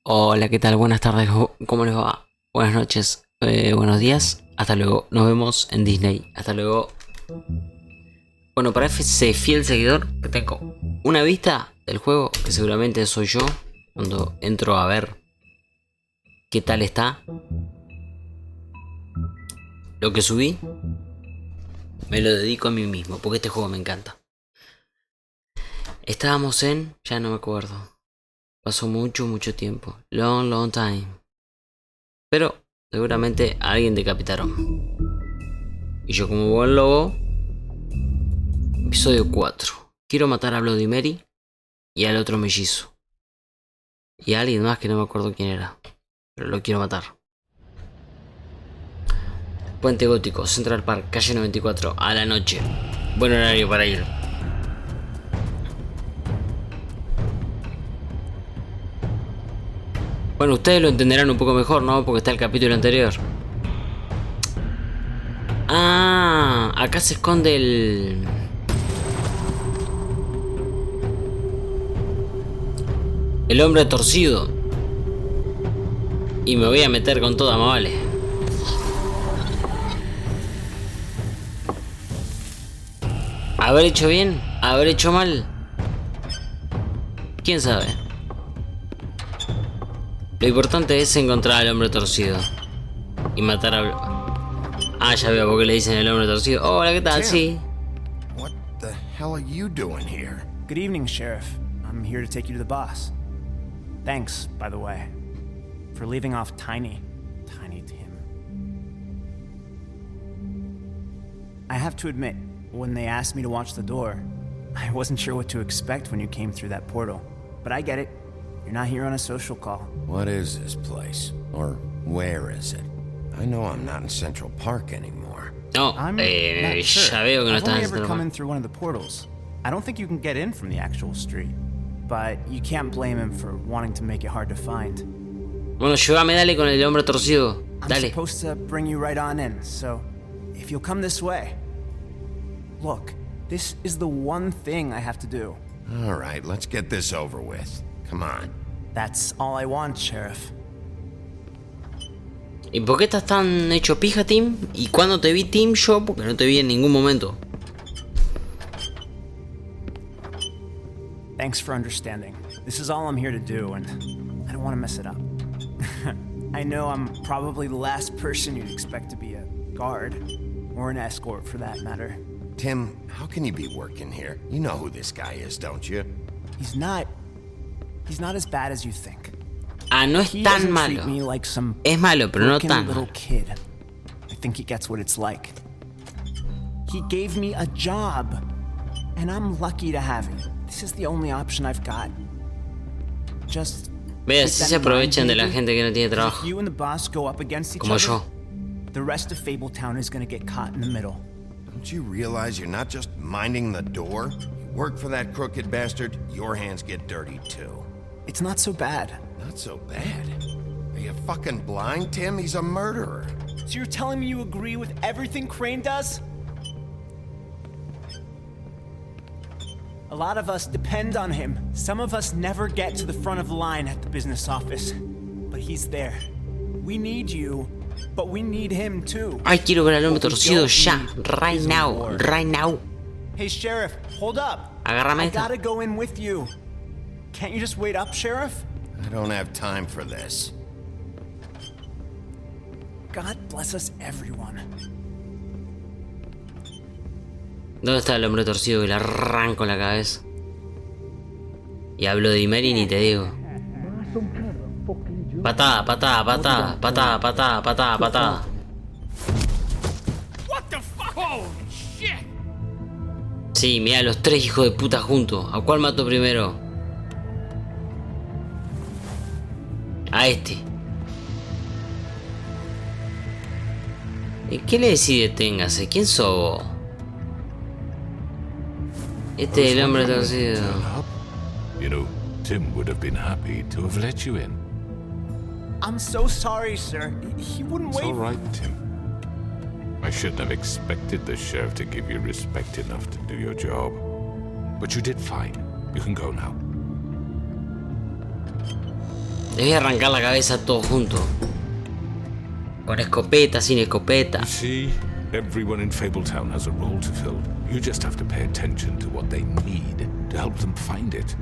Hola, ¿qué tal? Buenas tardes, ¿cómo les va? Buenas noches, buenos días, hasta luego. Nos vemos en Disney, hasta luego. Bueno, para ese fiel seguidor, que tengo una vista del juego, que seguramente soy yo, cuando entro a ver qué tal está. Lo que subí, me lo dedico a mí mismo, porque este juego me encanta. Estábamos en, ya no me acuerdo. Pasó mucho tiempo. Long time. Pero seguramente a alguien decapitaron. Y yo como buen lobo. Episodio 4. Quiero matar a Bloody Mary y al otro mellizo. Y a alguien más que no me acuerdo quién era. Pero lo quiero matar. Puente Gótico, Central Park, calle 94, a la noche. Buen horario para ir. Bueno, ustedes lo entenderán un poco mejor, ¿no? Porque está el capítulo anterior. Ah, acá se esconde el hombre torcido. Y me voy a meter con toda, más vale. ¿Haber hecho bien? ¿Haber hecho mal? ¿Quién sabe? Lo importante es encontrar al hombre torcido. Y matar a... Ah, ya veo por qué le dicen el hombre torcido. Hola, ¿qué tal? Sí. What the hell are you doing here? Good evening, Sheriff. I'm here to take you to the boss. Thanks, by the way, for leaving off Tiny Tim. I have to admit, when they asked me to watch the door, I wasn't sure what to expect when you came through that portal. But I get it. You're not here on a social call. What is this place? Or where is it? I know I'm not in Central Park anymore. No, I'm not sure. ya veo que no I've estás only en ever Central come Park. in through one of the portals. I don't think you can get in from the actual street. But you can't blame him for wanting to make it hard to find. Bueno, llévame, dale con el hombre torcido. I'm Dale. supposed to bring you right on in, so if you'll come this way. Look, this is the one thing I have to do. All right, let's get this over with. Come on. That's all I want, Sheriff. ¿Y por qué estás tan hecho pija, Tim? ¿Y cuándo te vi, Tim, yo? Porque no te vi en ningún momento. Thanks for understanding. This is all I'm here to do, and I don't want to mess it up. I know I'm probably the last person you'd expect to be a guard, or an escort for that matter. Tim, how can you be working here? You know who this guy is, don't you? He's not as bad as you think. Ah, no es He tan doesn't treat malo. me like some Es malo, pero no broken tan little malo. kid. I think he gets what it's like. He gave me a job, and I'm lucky to have it. This is the only option I've got. Just Ve, keep así that se in mind, aprovechan de la baby. gente que no tiene If trabajo. you and the boss go up against each Como other, yo. the rest of Fabletown is gonna get caught in the middle. Don't you realize you're not just minding the door? You work for that crooked bastard, your hands get dirty too. It's not so bad. Not so bad. Are you fucking blind, Tim? He's a murderer. So you're telling me you agree with everything Crane does? A lot of us depend on him. Some of us never get to the front of the line at the business office. But he's there. We need you, but we need him too. Ay, quiero ver al hombre What we torcido don't ya. need Right is a now. war. Right now. Hey, Sheriff, hold up. Agárrame I esta. gotta go in with you. Can't you just wait up, Sheriff? I don't have time for this. God bless us, everyone. ¿Dónde está el hombre torcido que le arranco la cabeza? Y hablo de Mary ni te digo. Patada, patada, patada, patada, patada, patada, patada. What the fuck? Holy shit! Sí, mira, los tres hijos de puta juntos. ¿A cuál mato primero? A este. ¿Y qué le decís deténgase? ¿Quién sos vos? Este es el hombre torcido. You know, Tim would have been happy to have let you in. I'm so sorry, sir. He wouldn't It's wait. all right, Tim. I shouldn't have expected the sheriff to give you respect enough to do your job. But you did fine. You can go now. Les voy a arrancar la cabeza todo junto. Con escopeta, sin escopeta. You see, everyone in Fabletown has a role to fill. You just have to pay attention to what they need to help them find it.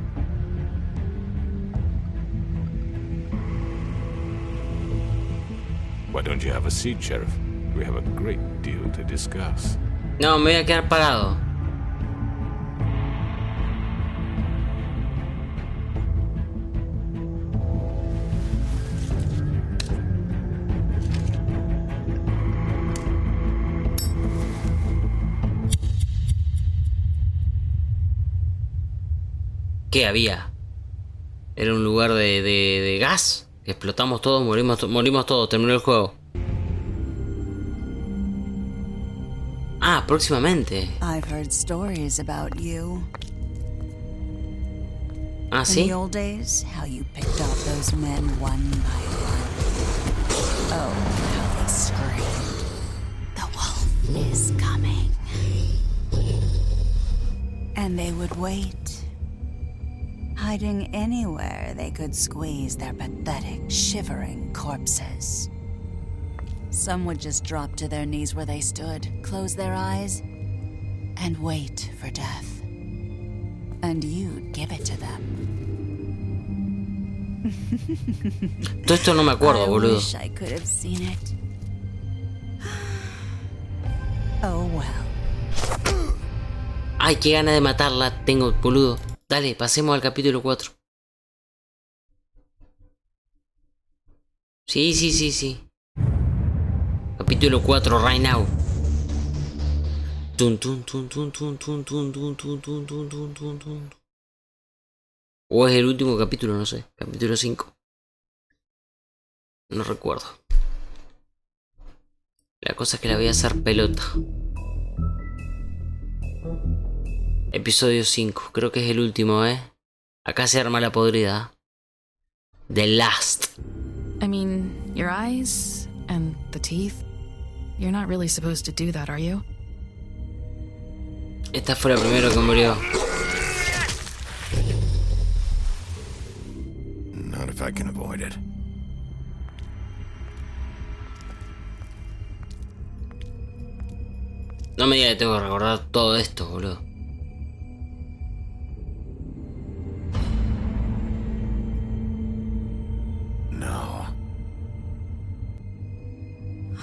Why don't you have a seat, Sheriff? We have a great deal to discuss. No, me voy a quedar parado. ¿Qué había? Era un lugar de gas. Que explotamos todos, morimos todos, terminó el juego. Ah, próximamente. I've heard stories about you. Ah, In sí. the old days, how you picked off those men one by one. Oh, how they screamed. The wolf is coming. And they would wait, hiding anywhere they could squeeze their pathetic, shivering corpses. Some would just drop to their knees where they stood, close their eyes, and wait for death. And you'd give it to them. Todo esto no me acuerdo, I boludo. wish I could have seen it. Oh well. Ay, qué gana de matarla tengo, boludo. Dale, pasemos al capítulo 4. Sí. Capítulo 4, right now. Tun, tun, tun, tun, tun, tun, tun, tun, tun, tun, tun, tun, tun, tun. O es el último capítulo, no sé. Capítulo 5. No recuerdo. La cosa es que la voy a hacer pelota. Episodio 5. Creo que es el último, ¿eh? Acá se arma la podrida. The last. I mean, your eyes and the teeth. You're not really supposed to do that, are you? Esta fue la primera que murió. Not if I can avoid it. No me diga que tengo que recordar todo esto, boludo. No.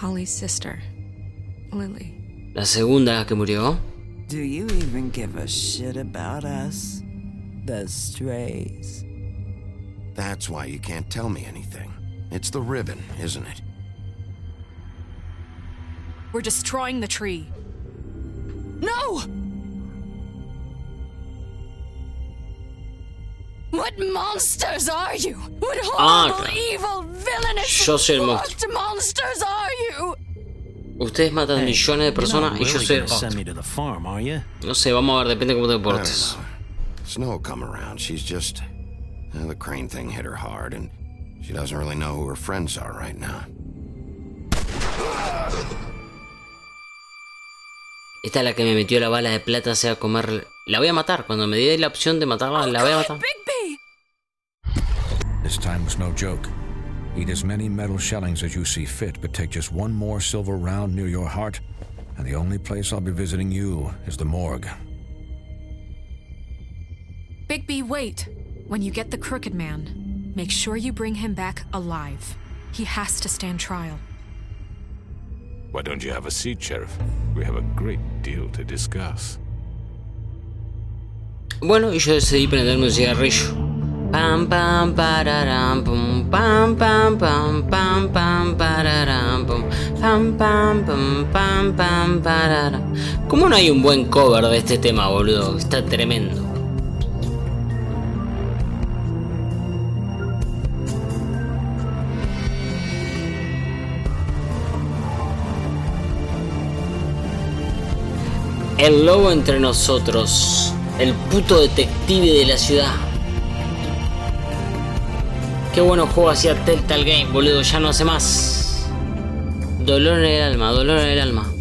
Holly's sister, Lily. La segunda que murió. Do you even give a shit about us? The strays. That's why you can't tell me anything. It's the ribbon, isn't it? We're destroying the tree. No! What monsters are you? What horrible, evil, villainous, Yo soy el warped monsters are you? Ustedes matan millones de personas y yo soy el monstruo. No sé, vamos a ver, depende cómo te I don't portes. know. Snow will come around. She's just... the crane thing hit her hard, and she doesn't really know who her friends are right now. Esta es la que me metió la bala de plata, se va a comer. La voy a matar. Cuando me dé la opción de matarla, la voy a matar. Bigby! This time was no joke. Eat as many metal shellings as you see fit, but take just one more silver round near your heart, and the only place I'll be visiting you is the morgue. Bigby, wait. When you get the Crooked Man, make sure you bring him back alive. He has to stand trial. Why don't you have a seat, Sheriff? We have a great deal to discuss. Bueno, y yo decidí prenderme un cigarrillo. Pam pam pararam pum pam pam pam pam pam pararam pum pam pam pam pam pam pararam. ¿Cómo no hay un buen cover de este tema, boludo? Está tremendo. El lobo entre nosotros, el puto detective de la ciudad. Qué bueno juego hacía Telltale Game, boludo, ya no hace más. Dolor en el alma, dolor en el alma.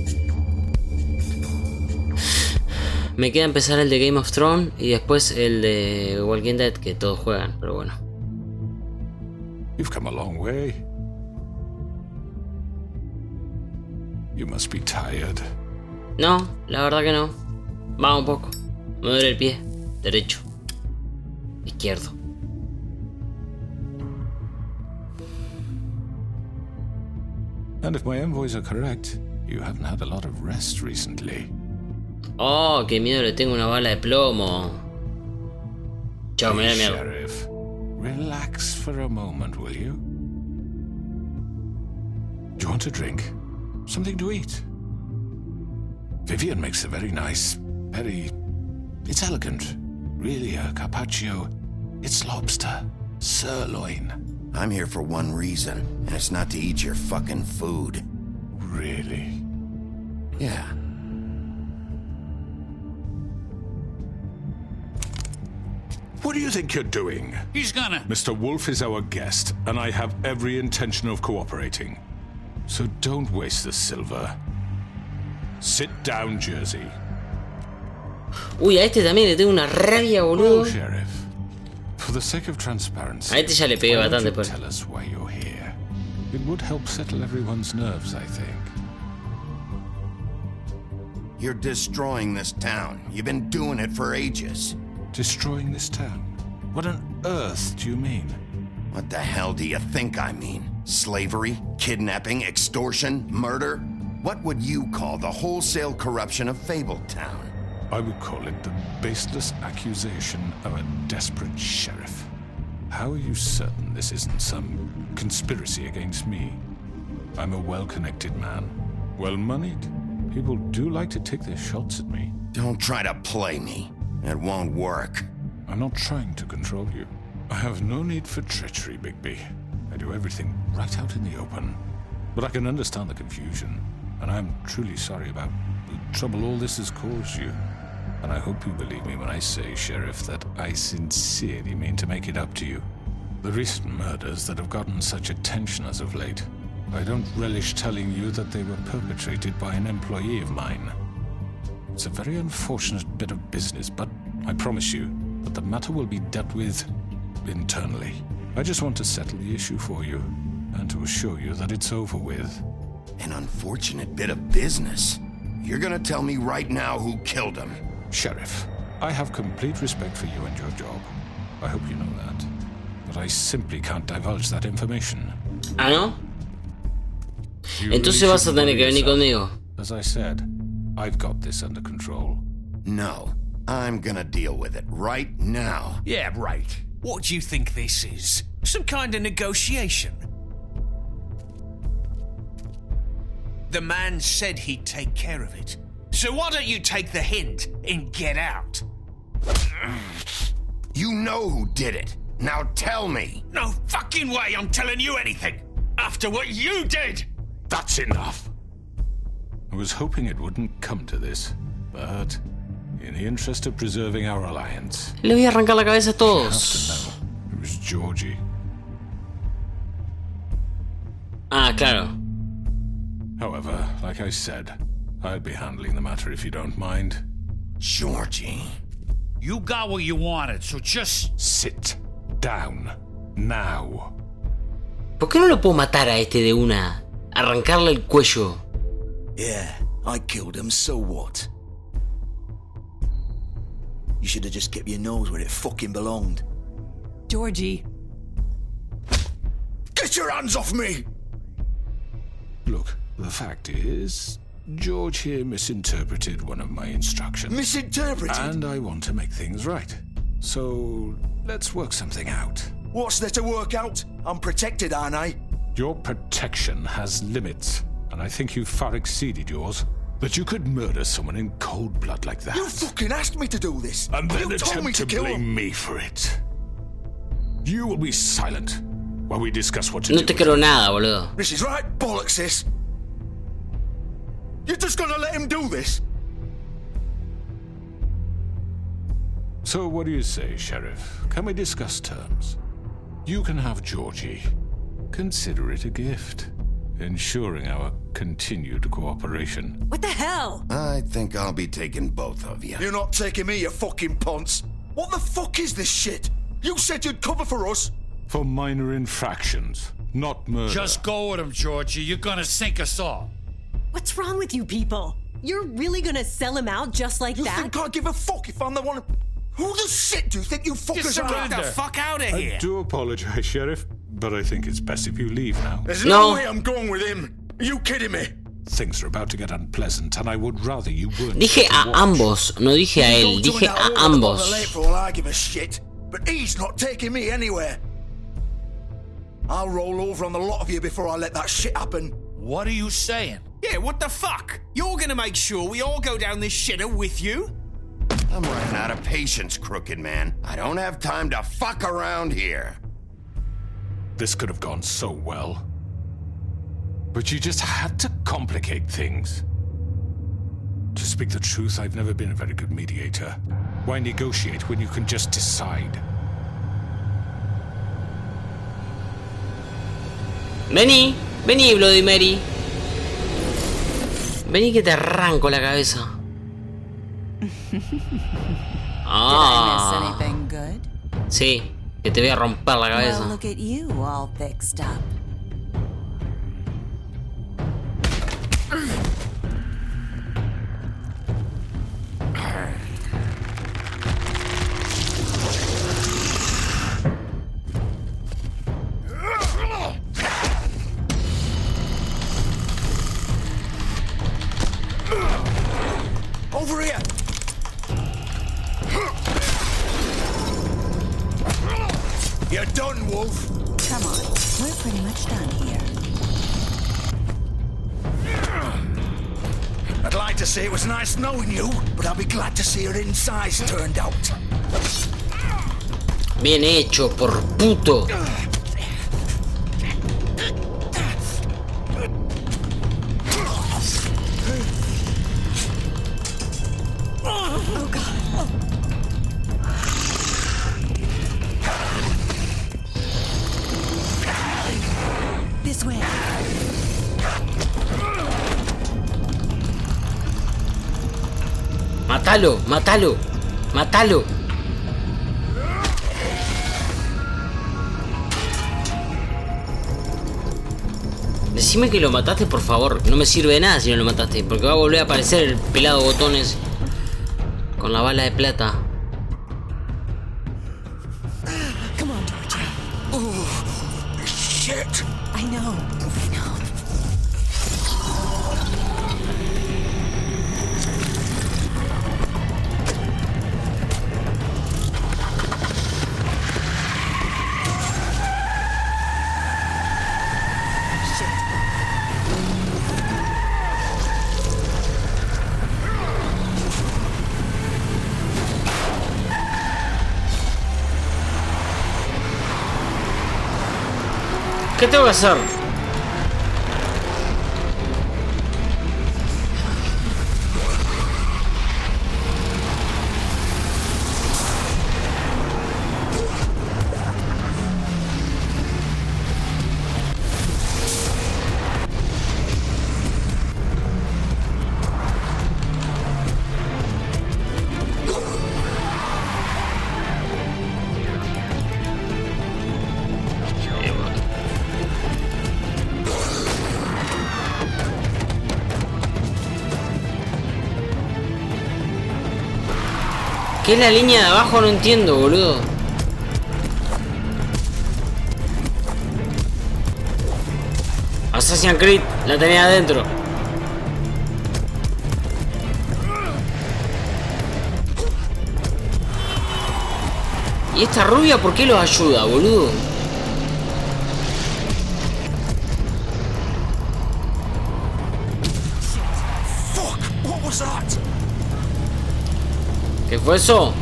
Me queda empezar el de Game of Thrones y después el de Walking Dead, que todos juegan, pero bueno. You've come a long way. You must be tired. No, la verdad que no. Va un poco. Me duele el pie. Derecho. Izquierdo. And if my envoys are correct, you haven't had a lot of rest recently. Oh, qué miedo, le tengo una bala de plomo. Chao, me da miedo. Sheriff, relax for a moment, will you? Do you want a drink? Something to eat? Vivian makes a very nice, it's elegant. Really a carpaccio. It's lobster. Sirloin. I'm here for one reason, and it's not to eat your fucking food. Really? Yeah. What do you think you're doing? He's gonna... Mr. Wolf is our guest, and I have every intention of cooperating. So don't waste the silver. Sit down, Jersey. Uy, a este también le tengo una rabia, boludo. Well, Sheriff, for the sake of transparency, A este ya le pegué why don't bastante you por... tell us why you're here? It would help settle everyone's nerves, I think. You're destroying this town. You've been doing it for ages. Destroying this town? What on earth do you mean? What the hell do you think I mean? Slavery? Kidnapping? Extortion? Murder? What would you call the wholesale corruption of Fabletown? I would call it the baseless accusation of a desperate sheriff. How are you certain this isn't some conspiracy against me? I'm a well-connected man, well-moneyed. People do like to take their shots at me. Don't try to play me. It won't work. I'm not trying to control you. I have no need for treachery, Bigby. I do everything right out in the open. But I can understand the confusion, and I'm truly sorry about the trouble all this has caused you. And I hope you believe me when I say, Sheriff, that I sincerely mean to make it up to you. The recent murders that have gotten such attention as of late, I don't relish telling you that they were perpetrated by an employee of mine. It's a very unfortunate bit of business, but I promise you that the matter will be dealt with internally. I just want to settle the issue for you, and to assure you that it's over with. An unfortunate bit of business? You're gonna tell me right now who killed him? Sheriff, I have complete respect for you and your job. I hope you know that. But I simply can't divulge that information. Ah, ¿no? You Entonces really vas a shouldn't tener que worry venir yourself. conmigo. As I said, I've got this under control. No. I'm gonna deal with it right now. Yeah, right. What do you think this is? Some kind of negotiation? The man said he'd take care of it. So why don't you take the hint and get out? You know who did it. Now tell me. No fucking way I'm telling you anything! After what you did! That's enough! I was hoping it wouldn't come to this, but in the interest of preserving our alliance, Le voy a arrancar la cabeza a you have todos. to know it was Georgie. Ah, claro. However, like I said, I'll be handling the matter if you don't mind. Georgie. You got what you wanted, so just... Sit down. Now. ¿Por qué no lo puedo matar a este de una? Arrancarle el cuello. Yeah, I killed him, so what? You should have just kept your nose where it fucking belonged. Georgie. Get your hands off me! Look, the fact is, George here misinterpreted one of my instructions. Misinterpreted? And I want to make things right. So, let's work something out. What's there to work out? I'm protected, aren't I? Your protection has limits, and I think you've far exceeded yours. That you could murder someone in cold blood like that. You fucking asked me to do this! And then you told me attempt to to kill blame him! me for it. You will be silent while we discuss what to No do. te creo nada, boludo. This is right bollocks, sis. You're just gonna let him do this? So what do you say, Sheriff? Can we discuss terms? You can have Georgie. Consider it a gift, ensuring our continued cooperation. What the hell? I think I'll be taking both of you. You're not taking me, you fucking ponce. What the fuck is this shit? You said you'd cover for us. For minor infractions, not murder. Just go with him, Georgie. You're gonna sink us all. What's wrong with you people? You're really gonna sell him out just like that? You think I give a fuck if I'm the one? Who the shit do you think you fuckers are? Get the fuck out of here! I do apologize, Sheriff, but I think it's best if you leave now. There's no way I'm going with him. Are you kidding me? Things are about to get unpleasant, and I would rather you weren't. Dije a ambos, no dije a él, dije a ambos. For all I give a shit, but he's not taking me anywhere. I'll roll over on the lot of you before I let that shit happen. What are you saying? Yeah, what the fuck? You're gonna make sure we all go down this shitter with you? I'm running out of patience, crooked man. I don't have time to fuck around here. This could have gone so well. But you just had to complicate things. To speak the truth, I've never been a very good mediator. Why negotiate when you can just decide? Vení, vení, Bloody Mary. Vení que te arranco la cabeza. Ah. Sí, que te voy a romper la cabeza. Well, look at you, all fixed up. Over here! You're done, Wolf. Come on, we're pretty much done here. I'd like to say it was nice knowing you, but I'll be glad to see your insides turned out. Bien hecho, por puto. Oh God. This way. Mátalo, mátalo, mátalo. Decime que lo mataste, por favor. No me sirve de nada si no lo mataste, porque va a volver a aparecer el pelado botones con la bala de plata. Come on, Georgie. Oh, shit. I know. ¿Qué tengo que hacer? ¿Qué es la línea de abajo? No entiendo, boludo. Assassin's Creed, la tenía adentro. ¿Y esta rubia por qué los ayuda, boludo? ¿Qué fue eso?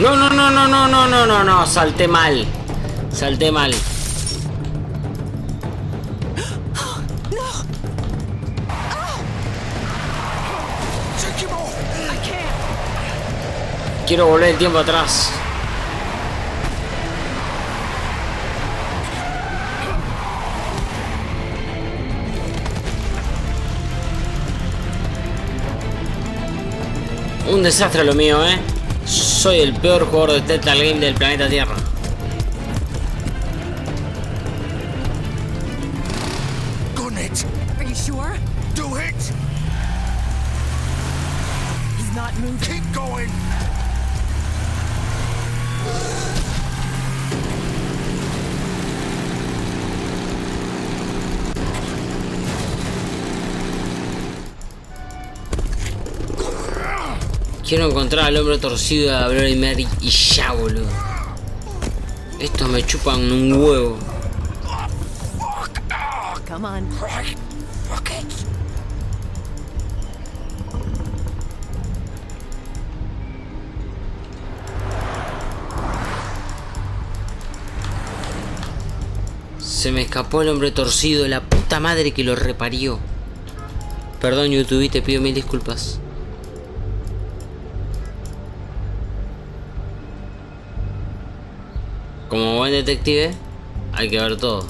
No, no, no, no, no, no, no, no, no, salté mal. Salté mal. Quiero volver el tiempo atrás. Un desastre lo mío, Soy el peor jugador de telltale game del planeta Tierra. Gun it. Are you sure? Do it. He's not moving. Keep going. Quiero encontrar al hombre torcido de la Bloody Mary y ya, boludo. Estos me chupan un huevo. Come on. Fuck it. Se me escapó el hombre torcido, la puta madre que lo reparió. Perdón, YouTube, te pido mil disculpas. Como buen detective, hay que ver todo.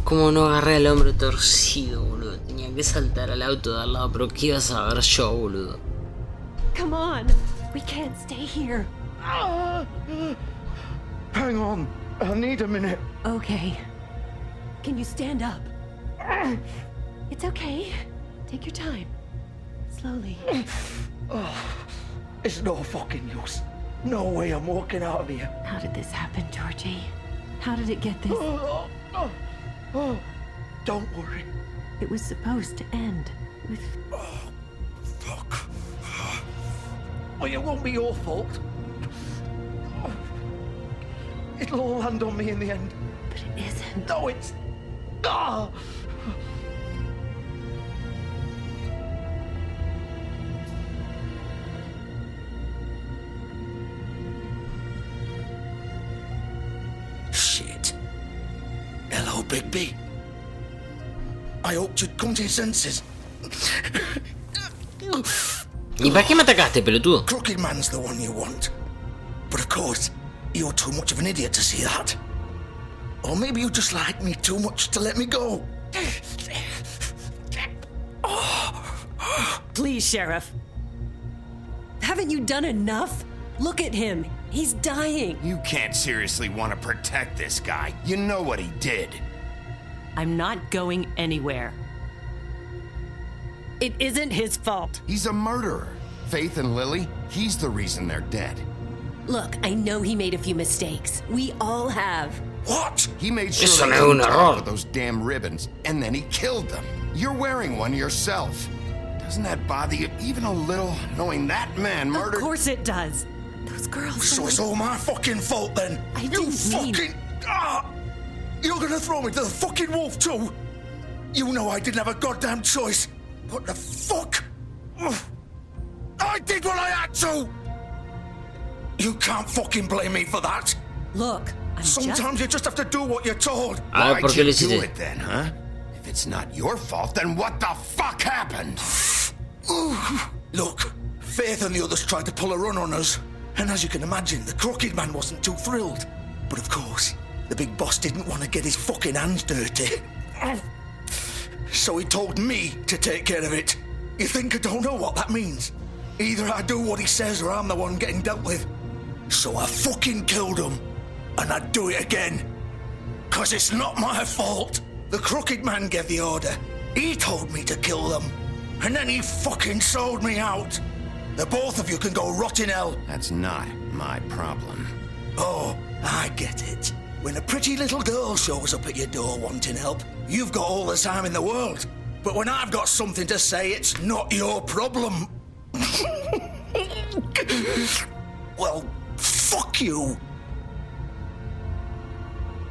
¿Cómo no agarré al hombre torcido, boludo? Tenía que saltar al auto de al lado, pero ¿qué ibas a ver yo, boludo? Come on. We can't stay here. Hang on. I need a minute. Okay. Can you stand up? It's okay. Take your time. Slowly. It's no fucking use. No way I'm walking out of here. How did this happen, Georgie? How did it get this? Don't worry. It was supposed to end with... Fuck. Well, it won't be your fault. It'll all land on me in the end. But it isn't. No, it's... Ah! Shit. Hello, Bigby. I hoped you'd come to your senses. ¿Y para qué me atacaste, pelotudo? Crooked Man's the one you want. But of course, you're too much of an idiot to see that. Or maybe you just like me too much to let me go. Please, Sheriff. Haven't you done enough? Look at him. He's dying. You can't seriously want to protect this guy. You know what he did. I'm not going anywhere. It isn't his fault. He's a murderer. Faith and Lily, he's the reason they're dead. Look, I know he made a few mistakes. We all have. What? He made sure Eso they no es couldn't un talk error. with those damn ribbons, and then he killed them. You're wearing one yourself. Doesn't that bother you even a little, knowing that man murdered... Of course it does. Those girls... So it's all my fucking fault then? I didn't fucking... You're gonna throw me to the fucking wolf too? You know I didn't have a goddamn choice. What the fuck? I did what I had to! You can't fucking blame me for that. Look, Sometimes you just have to do what you're told. A ver, ¿por qué lo Why'd you do hiciste? it then, huh? If it's not your fault, then what the fuck happened? Look, Faith and the others tried to pull a run on us. And as you can imagine, the Crooked Man wasn't too thrilled. But of course, the big boss didn't want to get his fucking hands dirty. So he told me to take care of it. You think I don't know what that means? Either I do what he says or I'm the one getting dealt with. So I fucking killed him. And I'd do it again. 'Cause it's not my fault. The Crooked Man gave the order. He told me to kill them. And then he fucking sold me out. The both of you can go rot in hell. That's not my problem. Oh, I get it. When a pretty little girl shows up at your door wanting help, you've got all the time in the world. But when I've got something to say, it's not your problem. Well, fuck you.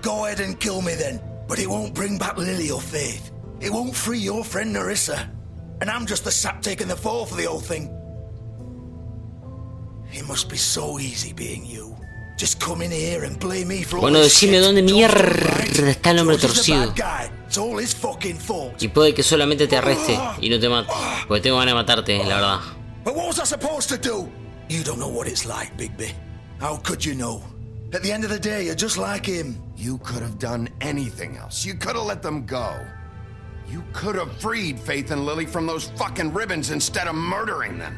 Go ahead and kill me then, but it won't bring back Lily or Faith. It won't free your friend Nerissa. And I'm just the sap taking the fall for the whole thing. It must be so easy being you. Just come in here and blame me for all Bueno, this decime shit. dónde mierda Right? está el hombre George is a torcido. bad guy. It's all his fucking fault. Y puede que solamente te arreste y no te mate. Porque tengo ganas de matarte, la verdad. But what was I supposed to do? You don't know what it's like, Bigby. How could you know? At the end of the day, you're just like him. You could have done anything else. You could have let them go. You could have freed Faith and Lily from those fucking ribbons instead of murdering them.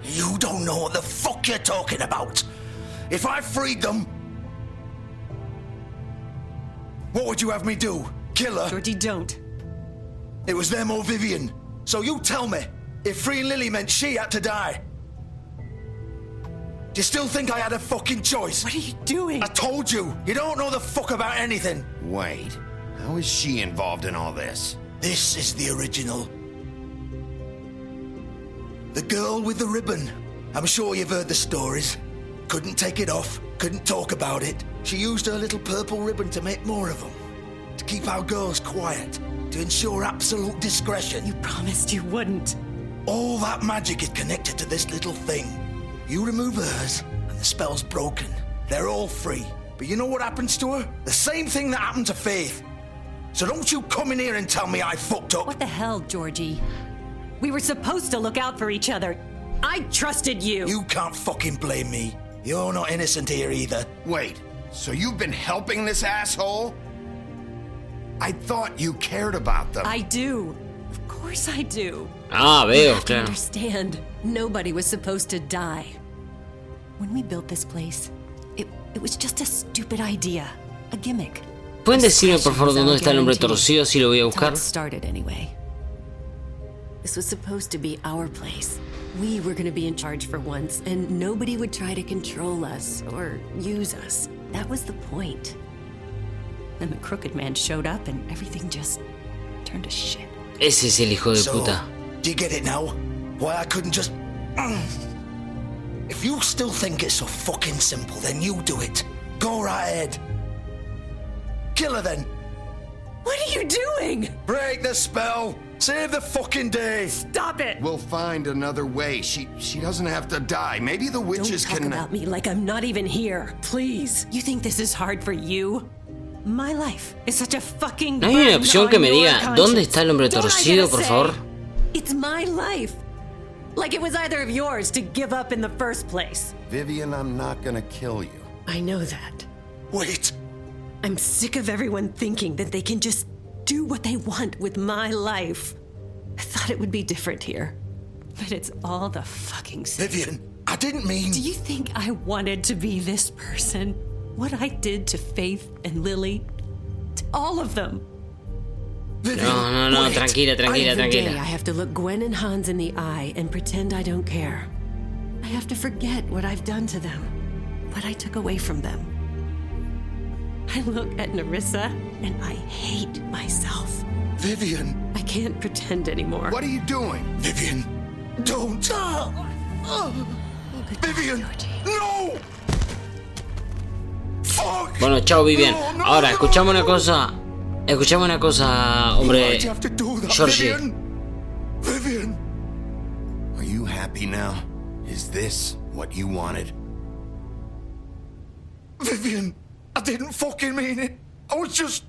You don't know what the fuck you're talking about. if I freed them, what would you have me do? Kill her? Georgie, don't. It was them or Vivian. So you tell me, if freeing Lily meant she had to die, do you still think I had a fucking choice? What are you doing? I told you, you don't know the fuck about anything. Wait, how is she involved in all this? This is the original. The girl with the ribbon. I'm sure you've heard the stories. Couldn't take it off, couldn't talk about it. She used her little purple ribbon to make more of them. To keep our girls quiet, to ensure absolute discretion. You promised you wouldn't. All that magic is connected to this little thing. You remove hers, and the spell's broken. They're all free. But you know what happens to her? The same thing that happened to Faith. So don't you come in here and tell me I fucked up. What the hell, Georgie? We were supposed to look out for each other. I trusted you. You can't fucking blame me. You're not innocent here either. Wait, so you've been helping this asshole? I thought you cared about them. I do. Of course I do. Ah, You veo, have to claro. understand, nobody was supposed to die. When we built this place, it was just a stupid idea, a gimmick. ¿Pueden decirme por favor dónde está el hombre torcido si lo voy a buscar? It started anyway. This was supposed to be our place. We were going to be in charge for once, and nobody would try to control us or use us. That was the point. Then the crooked man showed up, and everything just turned to shit. Ese es el hijo de puta. Do you get it now? Why I couldn't just... If you still think it's so fucking simple, then you do it. Go right ahead. Kill her then. What are you doing? Break the spell. Save the fucking day. Stop it. We'll find another way. She doesn't have to die. Maybe the witches Don't talk can... about me like I'm not even here. Please. You think this is hard for you? My life is such a fucking ¿No hay una burden opción que on me your diga conscience. dónde está el hombre Don't I torcido, get a por say? favor? It's my life. Like it was either of yours to give up in the first place. Vivian, I'm not gonna kill you. I know that. Wait. I'm sick of everyone thinking that they can just do what they want with my life. I thought it would be different here. But it's all the fucking same. Vivian, I didn't mean... Do you think I wanted to be this person? What I did to Faith and Lily? To all of them? No, tranquila. Every day I have to look Gwen and Hans in the eye and pretend I don't care. I have to forget what I've done to them, what I took away from them. I look at Nerissa and I hate myself. Vivian. I can't pretend anymore. What are you doing? Vivian, don't. Vivian, no. Fuck. Bueno, chao Vivian. Ahora, escuchame una cosa. Hombre. Why'd you have to do that, Georgie. Vivian. Are you happy now? Is this what you wanted? Vivian, I didn't fucking mean it. I was just...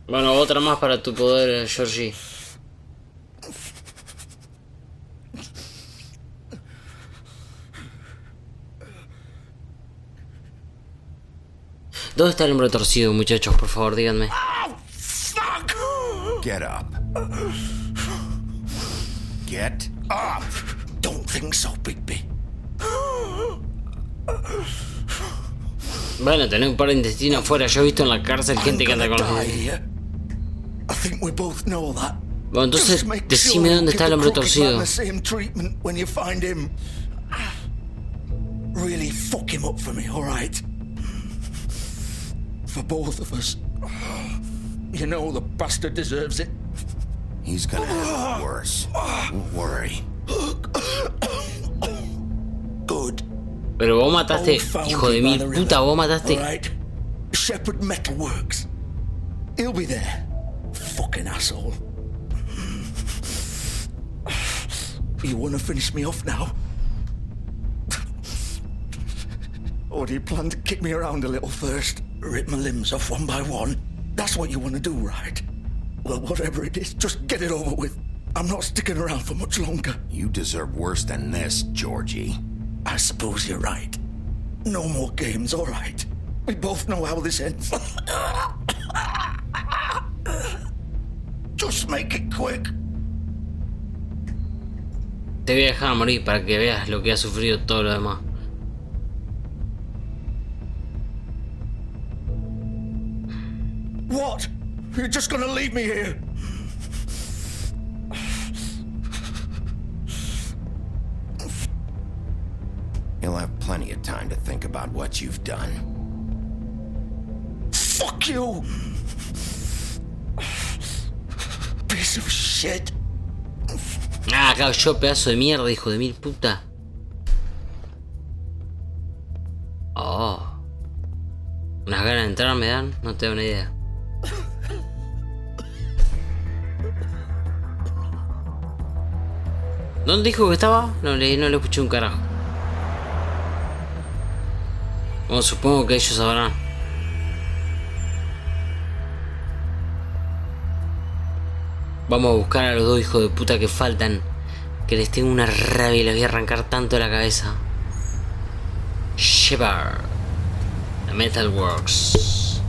Bueno, otra más para tu poder, Georgie. ¿Dónde está el hombre torcido, muchachos? Por favor, díganme. Get up. Get up. Don't think so, Bigby. Bueno, tener un par de intestinos afuera. Yo he visto en la cárcel gente que anda con los... I think we both know that. Bueno, entonces, decime dónde está el hombre torcido. The same treatment when you find him. Really fuck him up for me, all right? For both of us. You know the bastard deserves it. He's gonna have it worse. Don't worry. Good. Pero vos mataste, hijo de mil puta, vos mataste. Right. Shepherd Metalworks. He'll be there. Fucking asshole. You wanna finish me off now? Or do you plan to kick me around a little first? Rip my limbs off one by one? That's what you wanna do, right? Well, whatever it is, just get it over with. I'm not sticking around for much longer. You deserve worse than this, Georgie. I suppose you're right. No more games, all right. We both know how this ends. Just make it quick. Te voy a dejar morir para que veas lo que ha sufrido todo lo demás. What? You're just gonna leave me here? You'll have plenty of time to think about what you've done. Fuck you! Piece of shit. Ah, claro, yo pedazo de mierda, hijo de mil puta. Oh. Unas ganas de entrar me dan, no tengo ni idea. ¿Dónde dijo que estaba? No le escuché un carajo. Bueno, supongo que ellos sabrán. Vamos a buscar a los dos hijos de puta que faltan. Que les tengo una rabia y les voy a arrancar tanto la cabeza. Shepard. The Metal Works.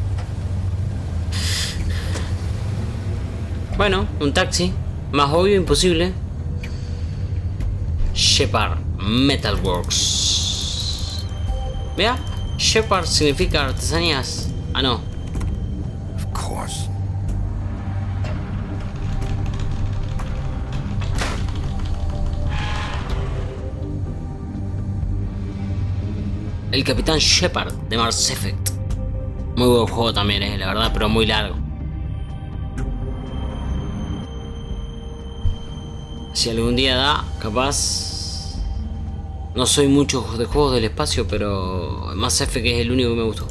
Bueno, un taxi. Más obvio imposible. Shepard Metal Works. Vea, Shepard significa artesanías. Ah, no. Of course. El Capitán Shepard de Mars Effect. Muy buen juego también, la verdad, pero muy largo. Si algún día da, capaz. No soy mucho de juegos del espacio, pero Mass Effect es el único que me gustó.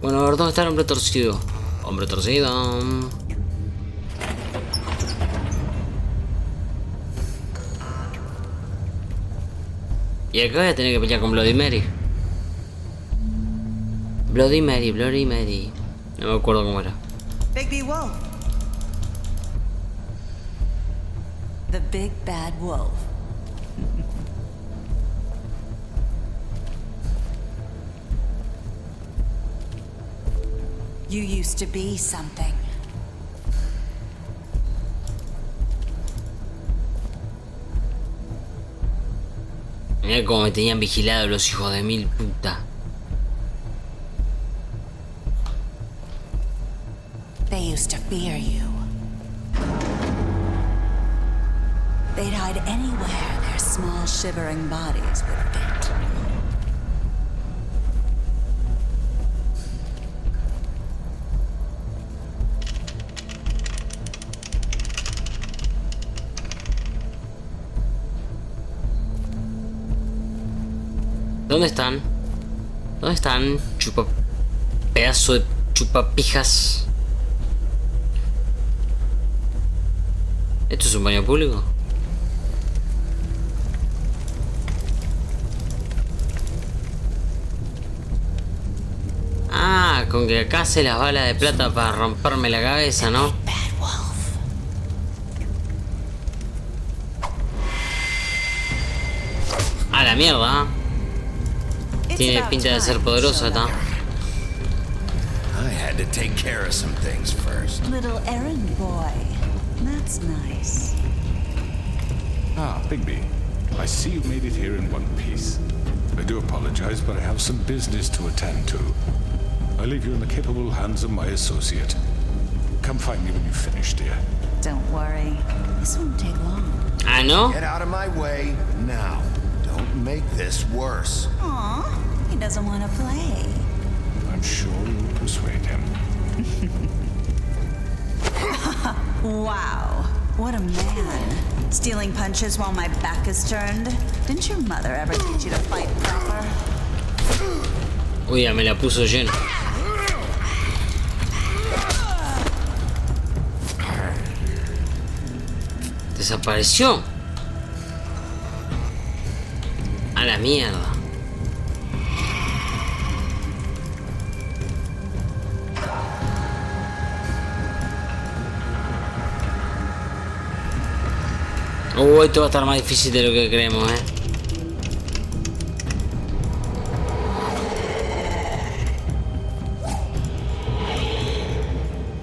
Bueno, a ver, ¿dónde está el hombre torcido? Hombre torcido. Y acá voy a tener que pelear con Bloody Mary. Bloody Mary, Bloody Mary. No me acuerdo cómo era. Big Wolf. The big bad wolf. You used to be something. Mirá cómo me tenían vigilado los hijos de mil puta. They used to fear you. They'd hide anywhere their small shivering bodies would fit. ¿Dónde están? ¿Dónde están? Chupa... Pedazo de chupapijas. ¿Esto es un baño público? Ah, con que acá se las balas de plata para romperme la cabeza, ¿no? A la mierda, ¿eh? Tiene pinta de ser poderosa, ¿está? I had to take care of some things first. Little errand boy. That's nice. Ah, Bigby. I see you made it here in one piece. I do apologize, but I have some business to attend to. I leave you in the capable hands of my associate. Come find me when you finish, dear. Don't worry. This won't take long. Ah, ¿no? Get out of my way now. Don't make this worse. Aw, he doesn't want to play. I'm sure you'll persuade him. Wow, what a man. Stealing punches while my back is turned. Didn't your mother ever teach you to fight proper? Uy, ya me la puso llena. Desapareció. A la mierda. Esto va a estar más difícil de lo que creemos,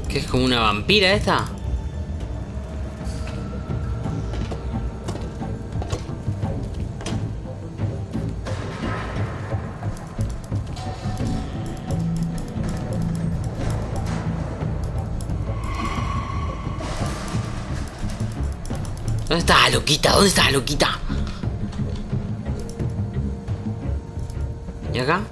¿Qué es como una vampira esta? ¿Dónde está, loquita? ¿Dónde está, loquita? ¿Y acá?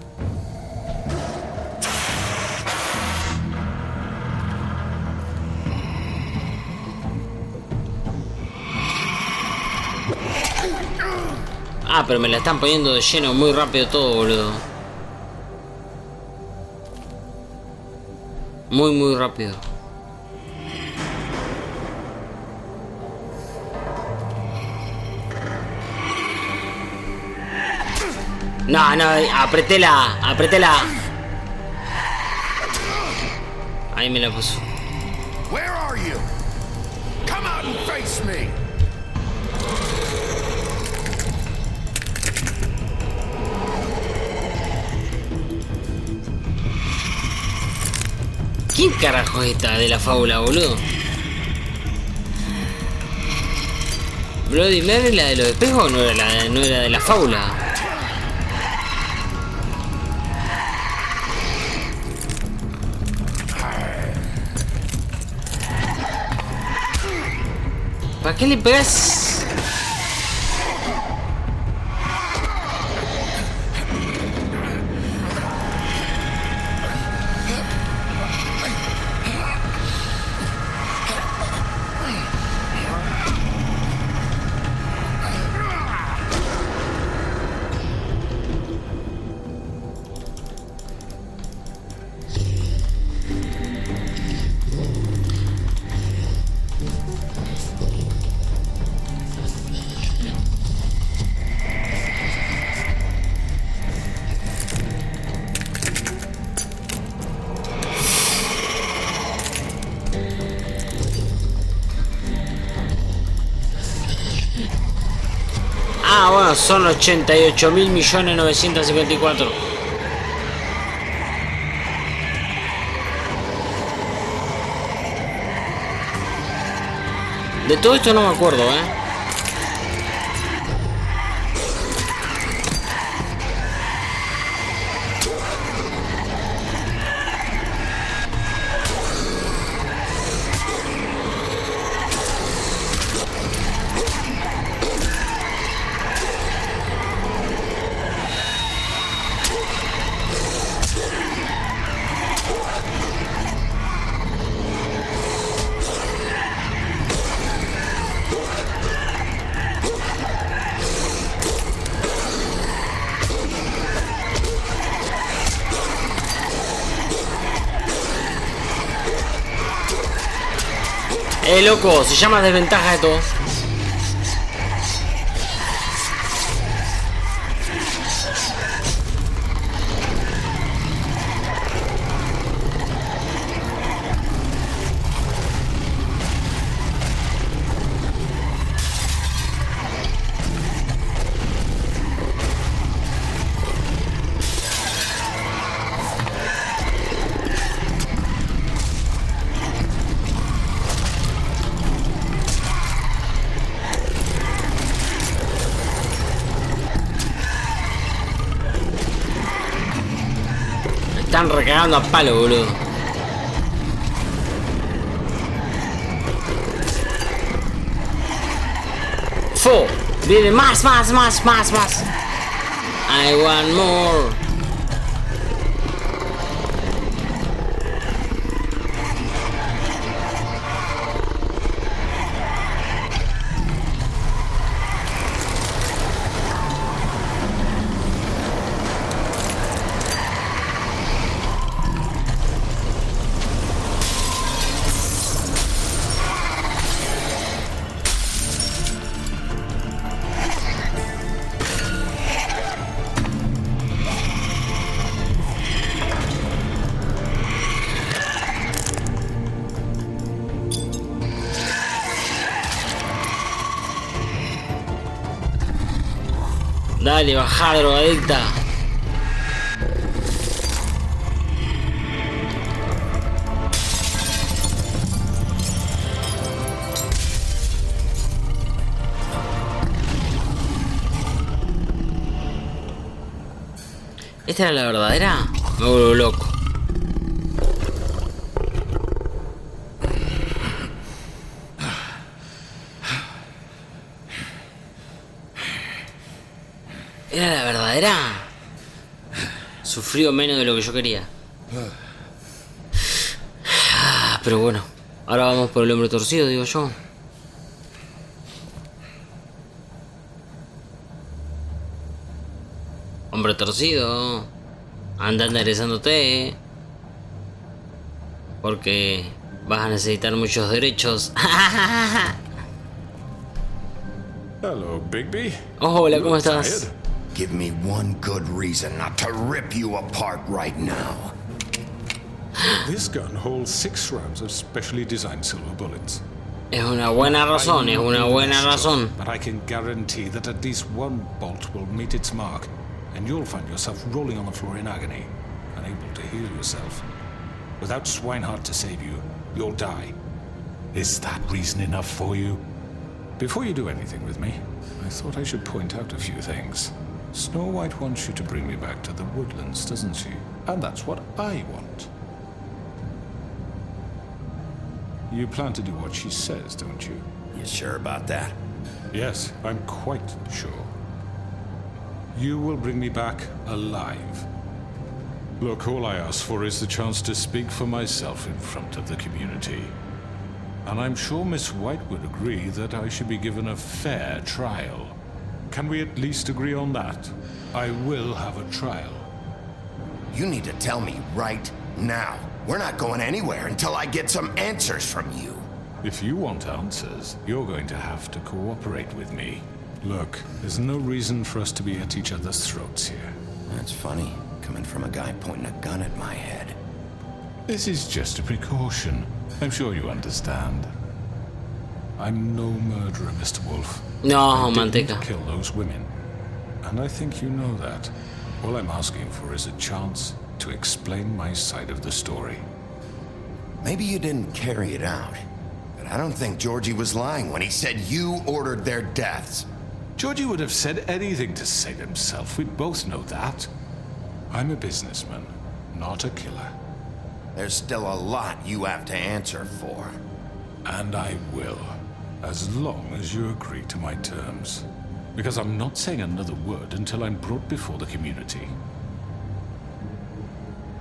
Ah, pero me la están poniendo de lleno muy rápido todo, boludo. Muy rápido. No, apretela. Ahí me la puso. Where are you? Come out and face me. ¿Quién carajo es esta de la fábula, boludo? ¿Bloody Mary, la de los espejos, o no era de la fábula? ¿Para qué le pegas? Ah, bueno, son 88.000.954. De todo esto no me acuerdo, Loco, se llama desventaja de todo. Están recagando a palo, boludo. ¡Fo! Viene más. I want more. Dale, bajá, drogadicta. ¿Esta era la verdadera? Me vuelvo loco. Era la verdadera. Sufrió menos de lo que yo quería. Pero bueno, ahora vamos por el hombre torcido, digo yo. Hombre torcido, anda enderezándote, porque vas a necesitar muchos derechos. Hello, Bigby. Oh, hola, ¿cómo estás? Tired? Give me one good reason not to rip you apart right now. This gun holds 6 rounds of specially designed silver bullets. Es una buena razón, es una buena razón. But I can guarantee that at least one bolt will meet its mark, and you'll find yourself rolling on the floor in agony, unable to heal yourself. Without Swinehart to save you, you'll die. Is that reason enough for you? Before you do anything with me, I thought I should point out a few things. Snow White wants you to bring me back to the woodlands, doesn't she? And that's what I want. You plan to do what she says, don't you? You sure about that? Yes, I'm quite sure. You will bring me back alive. Look, all I ask for is the chance to speak for myself in front of the community. And I'm sure Miss White would agree that I should be given a fair trial. Can we at least agree on that? I will have a trial. You need to tell me right now. We're not going anywhere until I get some answers from you. If you want answers, you're going to have to cooperate with me. Look, there's no reason for us to be at each other's throats here. That's funny, coming from a guy pointing a gun at my head. This is just a precaution. I'm sure you understand. I'm no murderer, Mr. Wolf. No, I manteca. didn't kill those women. And I think you know that. All I'm asking for is a chance to explain my side of the story. Maybe you didn't carry it out, but I don't think Georgie was lying when he said you ordered their deaths. Georgie would have said anything to save himself. We both know that. I'm a businessman, not a killer. There's still a lot you have to answer for. And I will, as long as you agree to my terms. Because I'm not saying another word until I'm brought before the community.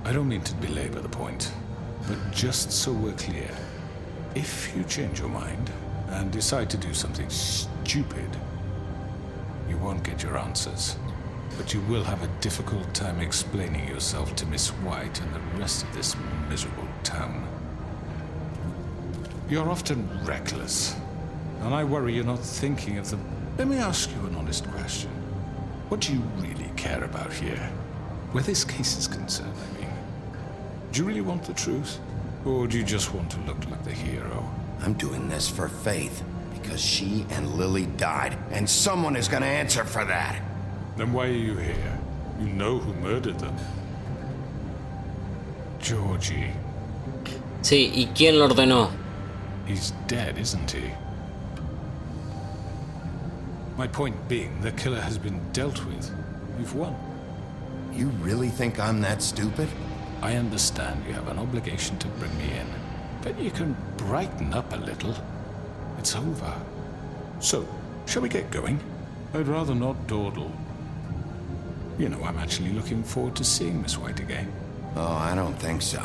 I don't mean to belabor the point, but just so we're clear, if you change your mind and decide to do something stupid, you won't get your answers. But you will have a difficult time explaining yourself to Miss White and the rest of this miserable town. You're often reckless, and I worry you're not thinking of the... Let me ask you an honest question. What do you really care about here? Where this case is concerned, I mean. Do you really want the truth? Or do you just want to look like the hero? I'm doing this for Faith, because she and Lily died, and someone is gonna answer for that. Then why are you here? You know who murdered them. Georgie. Sí, ¿y quién lo ordenó? He's dead, isn't he? My point being, the killer has been dealt with. You've won. You really think I'm that stupid? I understand you have an obligation to bring me in, but you can brighten up a little. It's over. So, shall we get going? I'd rather not dawdle. You know, I'm actually looking forward to seeing Miss White again. Oh, I don't think so.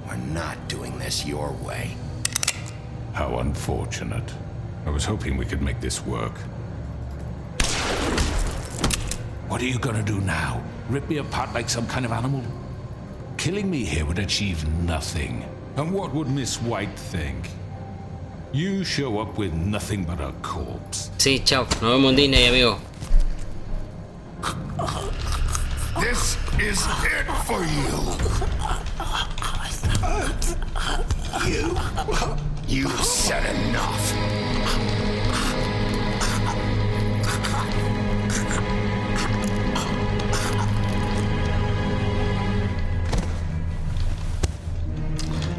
We're not doing this your way. How unfortunate. I was hoping we could make this work. What are you gonna do now? Rip me apart like some kind of animal? Killing me here would achieve nothing. And what would Miss White think? You show up with nothing but a corpse. Sí, chao. Nos vemos en Disney, amigo. This is it for you. You've said enough.